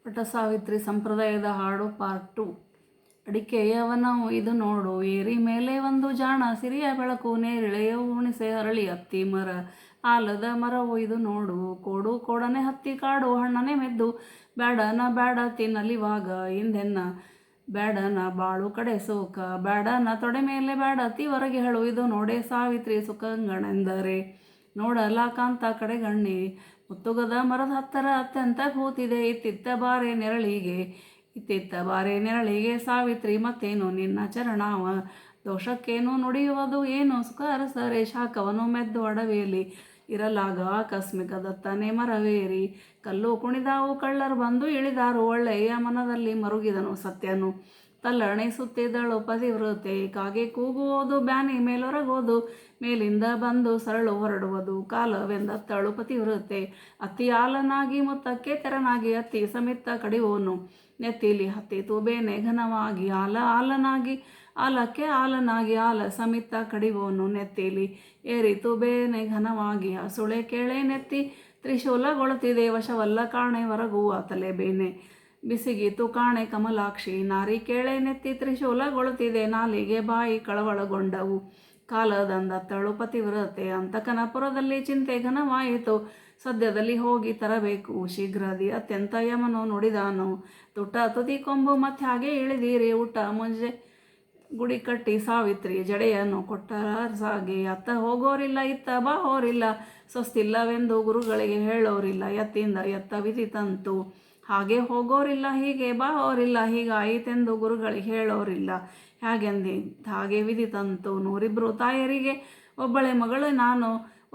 ಪಟ ಸಾವಿತ್ರಿ ಸಂಪ್ರದಾಯದ ಹಾಡು ಪಾರ್ಟ್ 2. ಅಡಿಕೆಯವನ ಇದು ನೋಡು, ಏರಿ ಮೇಲೆ ಒಂದು ಜಾಣ, ಸಿರಿಯ ಬೆಳಕು ನೇರಿಳೆಯ ಉಣಿಸೆ ಹರಳಿ ಹತ್ತಿ ಮರ, ಆಲದ ಮರವು ಇದು ನೋಡು, ಕೋಡು ಕೋಡನೆ ಹತ್ತಿ ಕಾಡು ಹಣ್ಣನೆ ಮೆದ್ದು, ಬ್ಯಾಡನ ಬ್ಯಾಡ ತಿನ್ನಲಿವಾಗ ಹಿಂದೆನ್ನ, ಬ್ಯಾಡನ ಬಾಳು ಕಡೆ ಸೋಕ, ಬ್ಯಾಡನ ತೊಡೆ ಮೇಲೆ ಬ್ಯಾಡ ಹೊರಗೆ ಹೇಳು, ಇದು ನೋಡೆ ಸಾವಿತ್ರಿ ಸುಖಂಗಣೆಂದರೆ, ನೋಡಲ ಕಾಂತ ಕಡೆಗಣ್ಣಿ, ಮುತ್ತುಗದ ಮರದ ಹತ್ತರ ಅತ್ಯಂತ ಕೂತಿದೆ, ಇತ್ತಿತ್ತ ಬಾರೆ ನೆರಳಿಗೆ ಸಾವಿತ್ರಿ ಮತ್ತೇನು ನಿನ್ನ ಚರಣಾವ, ದೋಷಕ್ಕೇನು ನುಡಿಯುವುದು ಏನು ಸುಖ ಅರಸರೆ, ಶಾಖವನ್ನು ಮೆದ್ದು ಅಡವಿಯಲ್ಲಿ ಇರಲಾಗ ಆಕಸ್ಮಿಕ ದತ್ತನೆ ಮರವೇರಿ, ಕಲ್ಲು ಕುಣಿದಾವು ಕಳ್ಳರು ಬಂದು ಇಳಿದಾರು, ಒಳ್ಳೆಯ ಮನದಲ್ಲಿ ಮರುಗಿದನು ಸತ್ಯನು, ತಲ್ಲಣಿಸುತ್ತಿದ್ದಳು ಪತಿವ್ರತೆ, ಕಾಗೆ ಕೂಗುವುದು ಬ್ಯಾನಿ ಮೇಲೊರಗೋದು, ಮೇಲಿಂದ ಬಂದು ಸರಳು ಹೊರಡುವುದು ಕಾಲವೆಂದತ್ತಳು ಪತಿವ್ರತೆ, ಅತ್ತಿ ಆಲನಾಗಿ ಮುತ್ತಕ್ಕೆ ತೆರನಾಗಿ ಅತ್ತಿ ಸಮಿತ್ತ ಕಡಿವೋನು, ನೆತ್ತಿಲಿ ಹತ್ತಿತು ಬೇನೆ ಘನವಾಗಿ ಆಲನಾಗಿ ಆಲಕ್ಕೆ ಆಲನಾಗಿ ಆಲ ಸಮಿತ್ತ ಕಡಿವೋನು, ನೆತ್ತಿಲಿ ಏರಿತು ಬೇನೆ ಘನವಾಗಿ ಸುಳೆ ಕೇಳೆ ನೆತ್ತಿ ತ್ರಿಶೂಲಗೊಳುತ್ತಿದೆ, ವಶವಲ್ಲ ಕಾಣೆ ಹೊರಗುವ ತಲೆ ಬೇನೆ ಬಿಸಿಗೀತು ಕಾಣೆ ಕಮಲಾಕ್ಷಿ, ನಾರಿ ಕೇಳೆ ನೆತ್ತಿ ತ್ರಿಶೂಲಗೊಳುತ್ತಿದೆ, ನಾಲಿಗೆ ಬಾಯಿ ಕಳವಳಗೊಂಡವು ಕಾಲದಂದತ್ತಳು ಪತಿವ್ರತೆ, ಅಂತಕನಪುರದಲ್ಲಿ ಚಿಂತೆ ಘನವಾಯಿತು, ಸದ್ಯದಲ್ಲಿ ಹೋಗಿ ತರಬೇಕು ಶೀಘ್ರದಿ ಅತ್ಯಂತ ಯಮನು ನುಡಿದಾನು, ತುಟ್ಟ ತುದಿ ಕೊಂಬು ಮತ್ತೆ ಹಾಗೆ ಇಳಿದಿರಿ, ಊಟ ಮುಂಜೆ ಗುಡಿ ಕಟ್ಟಿ ಸಾವಿತ್ರಿ ಜಡೆಯನ್ನು ಕೊಟ್ಟರಾಗೆ, ಅತ್ತ ಹೋಗೋರಿಲ್ಲ ಇತ್ತ ಬಾ ಹೋರಿಲ್ಲ, ಸ್ವಸ್ತಿಲ್ಲವೆಂದು ಗುರುಗಳಿಗೆ ಹೇಳೋರಿಲ್ಲ, ಎತ್ತಿಂದ ಎತ್ತ ವಿಧಿ ತಂತು ಹಾಗೆ ಹೋಗೋರಿಲ್ಲ, ಹೀಗೆ ಬಾ ಹೋರಿಲ್ಲ, ಹೀಗಾಯಿತೆಂದು ಗುರುಗಳಿಗೆ ಹೇಳೋರಿಲ್ಲ, ಹಾಗೆ ವಿಧಿ ತಂತು, 100 ತಾಯರಿಗೆ ಒಬ್ಬಳೆ ಮಗಳು ನಾನು,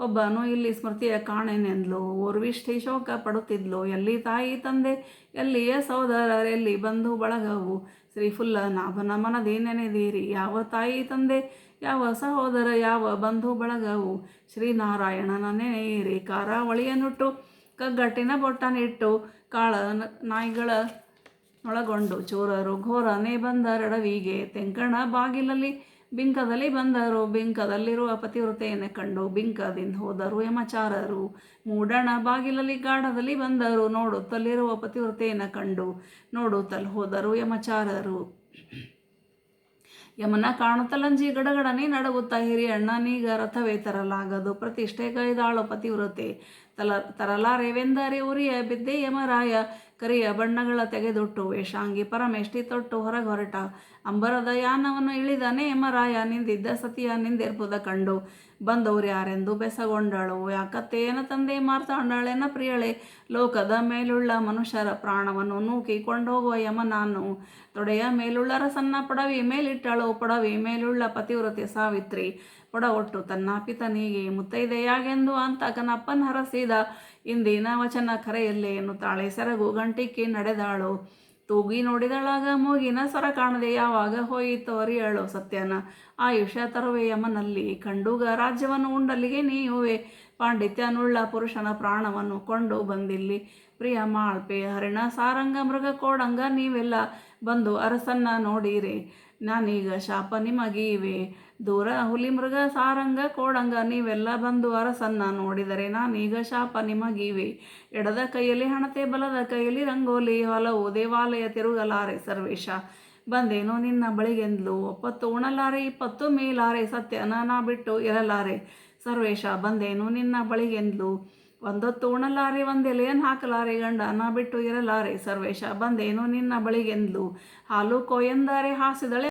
ಒಬ್ಬನು ಇಲ್ಲಿ ಸ್ಮೃತಿಯ ಕಾಣೆನೆಂದ್ಲು, ಓರ್ವಿಷ್ಠಿ ಶೋಕ ಪಡುತ್ತಿದ್ಲು, ಎಲ್ಲಿ ತಾಯಿ ತಂದೆ ಎಲ್ಲಿಯ ಸಹೋದರರೆಲ್ಲಿ ಬಂಧು ಬಳಗವು, ಶ್ರೀಫುಲ್ಲ ನಾಭನ ಮನದಿ ನೆನೆದಿರಿ, ಯಾವ ತಾಯಿ ತಂದೆ ಯಾವ ಸಹೋದರ ಯಾವ ಬಂಧು ಬಳಗವು, ಶ್ರೀನಾರಾಯಣನ ನೆನೆಯಿರಿ, ಕಾರಾವಳಿಯನ್ನುಟ್ಟು ಕಗ್ಗಟ್ಟಿನ ಬೊಟ್ಟನಿಟ್ಟು, ಕಾಳ ನಾಯಿಗಳ ಒಳಗೊಂಡು ಚೋರರು ಘೋರನೆ ಬಂದರಡವಿಗೆ, ತೆಂಕಣ ಬಾಗಿಲಲ್ಲಿ ಬಿಂಕದಲ್ಲಿ ಬಂದರು, ಬಿಂಕದಲ್ಲಿರುವ ಪತಿವ್ರತೆಯನ್ನೇ ಕಂಡು ಬಿಂಕದಿಂದ ಹೋದರು ಯಮಚಾರರು, ಮೂಡಣ ಬಾಗಿಲಲ್ಲಿ ಗಾಢದಲ್ಲಿ ಬಂದರು, ನೋಡುತ್ತಲಿರುವ ಪತಿವ್ರತೆಯನ್ನು ಕಂಡು ನೋಡುತ್ತಲ್ಲಿ ಹೋದರು ಯಮಚಾರರು, ಯಮನ ಕಾಣುತ್ತಲಂಜಿ ಗಡಗಡನೆ ನಡಗುತ್ತಾ, ಹಿರಿಯಣ್ಣನೀಗ ರಥವೇ ತರಲಾಗದು ಪ್ರತಿಷ್ಠೆ ಕೈದಾಳು ಪತಿವ್ರತೆ, ತರಲಾರೆವೆಂದರೆ ಉರಿಯ ಬಿದ್ದೆ ಯಮರಾಯ, ಕರಿಯ ಬಣ್ಣಗಳ ತೆಗೆದುಟ್ಟು ವೇಷಾಂಗಿ ಪರಮೇಷ್ಠಿ ತೊಟ್ಟು ಹೊರಟ, ಅಂಬರದ ಯಾನವನ್ನು ಇಳಿದನೆ ಯಮರಾಯ, ನಿಂದಿದ್ದ ಸತಿಯ ನಿಂದಿರ್ಪುದ ಕಂಡು ಬಂದವರು ಯಾರೆಂದು ಬೆಸಗೊಂಡಳು, ಯಾಕತ್ತೇನ ತಂದೆ ಮಾರ್ತಾಂಡಳೆನ ಪ್ರಿಯಳೆ, ಲೋಕದ ಮೇಲುಳ್ಳ ಮನುಷ್ಯರ ಪ್ರಾಣವನ್ನು ನೂಕಿಕೊಂಡೋಗುವ ಯಮನಾನು, ತೊಡೆಯ ಮೇಲುಳ್ಳ ರಸನ್ನ ಪೊಡವಿ ಮೇಲಿಟ್ಟಳು, ಪೊಡವಿ ಮೇಲುಳ್ಳ ಪತಿವ್ರತೆ ಸಾವಿತ್ರಿ, ಪೊಡವೊಟ್ಟು ತನ್ನ ಪಿತನಿಗೆ ಮುತ್ತೈದೆಯಾಗೆಂದು ಅಂತಕನಪ್ಪನ ಹರಸಿದ, ಇಂದಿನ ವಚನ ಕರೆಯಲ್ಲೇ ಎನ್ನುತ್ತಾಳೆ ಸೆರಗು ಗಂಟಿಕ್ಕಿ ನಡೆದಾಳು, ತೂಗಿ ನೋಡಿದಳಾಗ ಮೂಗಿನ ಸ್ವರ ಕಾಣದೆ, ಯಾವಾಗ ಹೋಯಿತೋ ಅರಿಯಳು ಸತ್ಯನ ಆಯುಷ್ಯ ತರುವೆ ಯಮನಲ್ಲಿ, ಕಂಡುಗ ರಾಜ್ಯವನ್ನು ಉಂಡಲ್ಲಿಗೆ ನೀಯುವೆ, ಪಾಂಡಿತ್ಯನುಳ್ಳ ಪುರುಷನ ಪ್ರಾಣವನ್ನು ಕೊಂಡು ಬಂದಿಲ್ಲಿ, ಪ್ರಿಯ ಮಾಳ್ಪೆ ಹರಿಣ ಸಾರಂಗ ಮೃಗ ಕೋಡಂಗ ನೀವೆಲ್ಲ ಬಂದು ಅರಸನ್ನ ನೋಡಿರೆ, ನಾನೀಗ ಶಾಪ ನಿಮಗೀವೆ, ದೂರ ಹುಲಿ ಮೃಗ ಸಾರಂಗ ಕೋಡಂಗ ನೀವೆಲ್ಲ ಬಂದು ಅರಸನ್ನ ನೋಡಿದರೆ, ನಾನೀಗ ಶಾಪ ನಿಮಗೀವೆ, ಎಡದ ಕೈಯಲ್ಲಿ ಹಣತೆ ಬಲದ ಕೈಯಲ್ಲಿ ರಂಗೋಲಿ, ಹಲವು ದೇವಾಲಯ ತಿರುಗಲಾರೆ ಸರ್ವೇಶ, ಬಂದೇನು ನಿನ್ನ ಬಳಿಗೆಂದ್ಲು, 30 ಉಣಲಾರೆ 20 ಮೇಲಾರೆ, ಸತ್ಯನ ನಾ ಬಿಟ್ಟು ಇರಲಾರೆ ಸರ್ವೇಶ, ಬಂದೇನು ನಿನ್ನ ಬಳಿಗೆಂದ್ಲು, 1 ಉಣಲಾರೆ 1 ಎಲೆಯನ್ನು ಹಾಕಲಾರೆ, ಗಂಡನ ಬಿಟ್ಟು ಇರಲಾರೆ ಸರ್ವೇಶ, ಬಂದೇನು ನಿನ್ನ ಬಳಿಗೆಂದ್ಲು, ಹಾಲು ಕೊಯ್ಯೆಂದರೆ ಹಾಸಿದಳೆ